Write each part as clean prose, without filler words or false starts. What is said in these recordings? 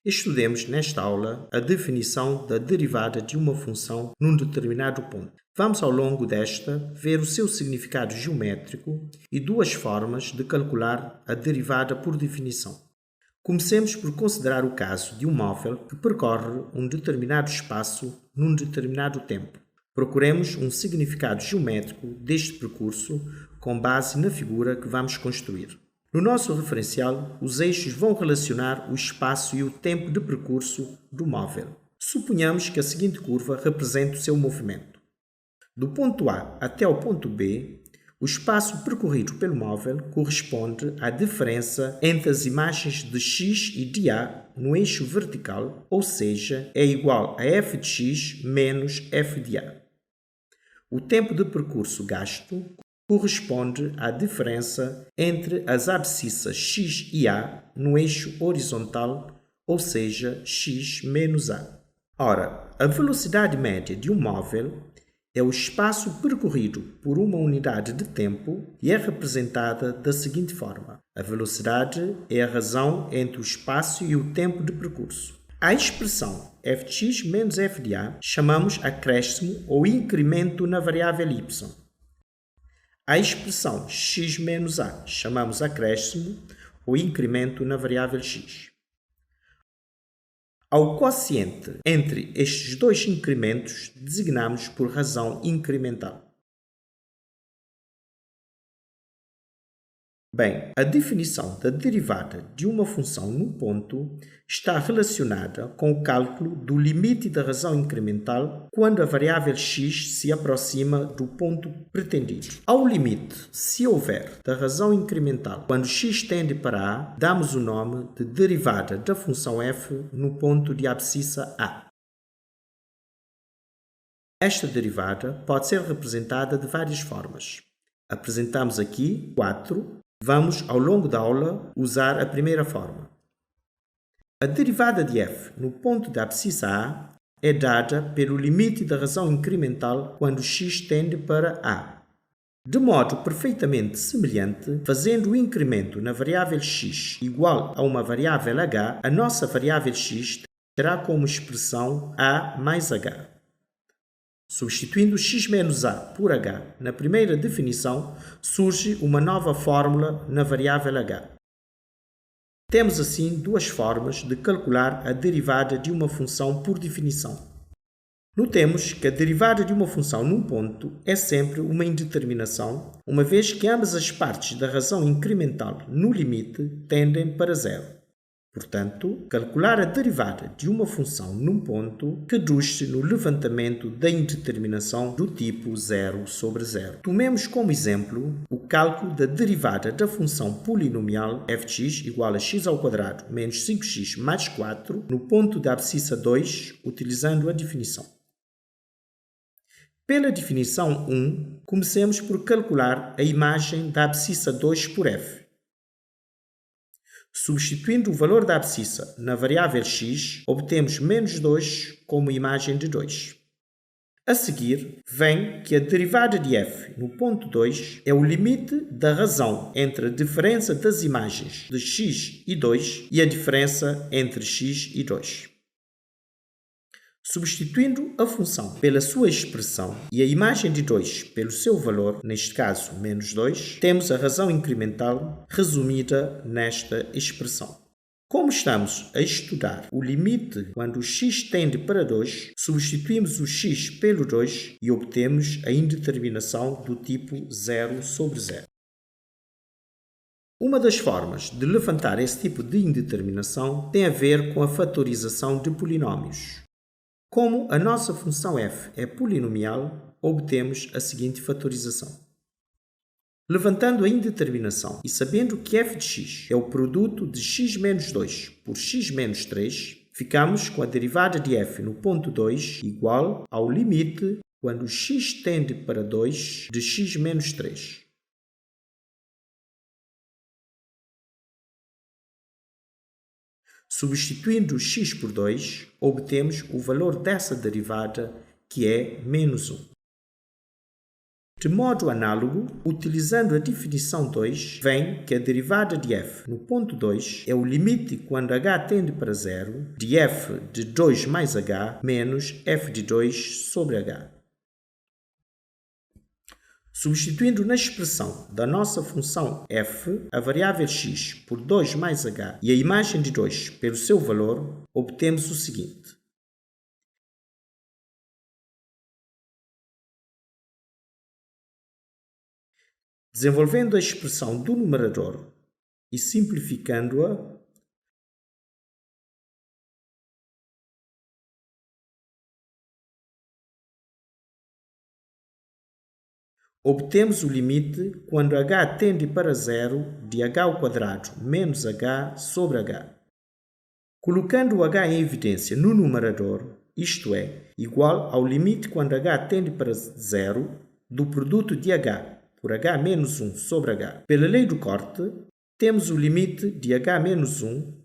Estudemos nesta aula a definição da derivada de uma função num determinado ponto. Vamos ao longo desta ver o seu significado geométrico e duas formas de calcular a derivada por definição. Comecemos por considerar o caso de um móvel que percorre um determinado espaço num determinado tempo. Procuremos um significado geométrico deste percurso com base na figura que vamos construir. No nosso referencial, os eixos vão relacionar o espaço e o tempo de percurso do móvel. Suponhamos que a seguinte curva represente o seu movimento. Do ponto A até o ponto B, o espaço percorrido pelo móvel corresponde à diferença entre as imagens de x e de A no eixo vertical, ou seja, é igual a f de x menos f de A. O tempo de percurso gasto corresponde à diferença entre as abscissas x e A no eixo horizontal, ou seja, x menos A. Ora, a velocidade média de um móvel é o espaço percorrido por uma unidade de tempo e é representada da seguinte forma. A velocidade é a razão entre o espaço e o tempo de percurso. A expressão f de x menos f de A chamamos acréscimo ou incremento na variável y. A expressão x menos A chamamos acréscimo ou incremento na variável x. Ao quociente entre estes dois incrementos, designamos por razão incremental. Bem, a definição da derivada de uma função num ponto está relacionada com o cálculo do limite da razão incremental quando a variável x se aproxima do ponto pretendido. Ao limite, se houver, da razão incremental quando x tende para A, damos o nome de derivada da função f no ponto de abscissa A. Esta derivada pode ser representada de várias formas. Apresentamos aqui 4. Vamos, ao longo da aula, usar a primeira forma. A derivada de f no ponto da abscissa A é dada pelo limite da razão incremental quando x tende para A. De modo perfeitamente semelhante, fazendo o incremento na variável x igual a uma variável h, a nossa variável x terá como expressão a mais h. Substituindo x menos a por h na primeira definição, surge uma nova fórmula na variável h. Temos assim duas formas de calcular a derivada de uma função por definição. Notemos que a derivada de uma função num ponto é sempre uma indeterminação, uma vez que ambas as partes da razão incremental no limite tendem para zero. Portanto, calcular a derivada de uma função num ponto reduz-se no levantamento da indeterminação do tipo 0 sobre 0. Tomemos como exemplo o cálculo da derivada da função polinomial f de x igual a x ao quadrado menos 5x mais 4 no ponto da abscissa 2, utilizando a definição. Pela definição 1, comecemos por calcular a imagem da abscissa 2 por f. Substituindo o valor da abscissa na variável x, obtemos menos 2 como imagem de 2. A seguir, vem que a derivada de f no ponto 2 é o limite da razão entre a diferença das imagens de x e 2 e a diferença entre x e 2. Substituindo a função pela sua expressão e a imagem de 2 pelo seu valor, neste caso menos 2, temos a razão incremental resumida nesta expressão. Como estamos a estudar o limite quando o x tende para 2, substituímos o x pelo 2 e obtemos a indeterminação do tipo 0 sobre 0. Uma das formas de levantar esse tipo de indeterminação tem a ver com a fatorização de polinómios. Como a nossa função f é polinomial, obtemos a seguinte fatorização. Levantando a indeterminação e sabendo que f de x é o produto de x menos 2 por x menos 3, ficamos com a derivada de f no ponto 2 igual ao limite quando x tende para 2 de x menos 3. Substituindo x por 2, obtemos o valor dessa derivada, que é menos 1. De modo análogo, utilizando a definição 2, vem que a derivada de f no ponto 2 é o limite quando h tende para zero de f de 2 mais h menos f de 2 sobre h. Substituindo na expressão da nossa função f a variável x por 2 mais h e a imagem de 2 pelo seu valor, obtemos o seguinte. Desenvolvendo a expressão do numerador e simplificando-a, obtemos o limite quando h tende para zero de h ao quadrado menos h sobre h. Colocando o h em evidência no numerador, isto é, igual ao limite quando h tende para zero do produto de h por h menos 1 sobre h. Pela lei do corte, temos o limite de h menos 1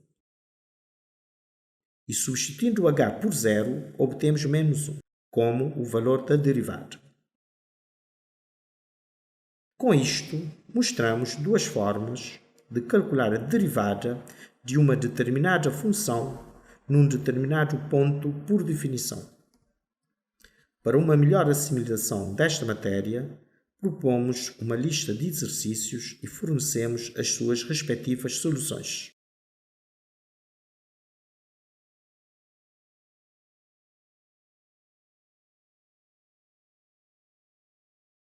e substituindo o h por zero, obtemos menos 1, como o valor da derivada. Com isto, mostramos duas formas de calcular a derivada de uma determinada função num determinado ponto por definição. Para uma melhor assimilação desta matéria, propomos uma lista de exercícios e fornecemos as suas respectivas soluções.